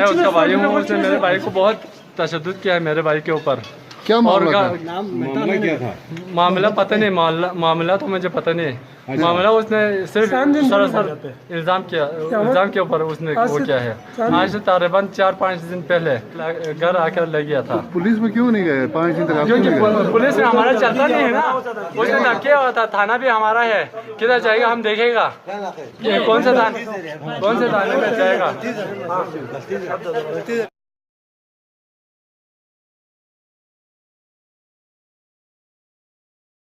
मैं उसका भाई हूँ। उसने मेरे भाई को बहुत तशद्दुद किया है मेरे भाई के ऊपर। क्या मामला था? मामला क्या था? मामला पता नहीं, मामला तो मुझे पता नहीं। मामला उसने सिर्फ सरासर इल्ज़ाम के ऊपर उसने वो किया है। आज से तकरीबन 4-5 दिन पहले घर आकर ले गया था। पुलिस में क्यों नहीं गए 5 दिन तक? आप क्यों क्योंकि नहीं गए? पुलिस में हमारा चलता नहीं है ना। उसने धक्के हुआ था। थाना भी हमारा है, किधर जाएगा हम देखेगा। ये कौन से थाने में जाएगा।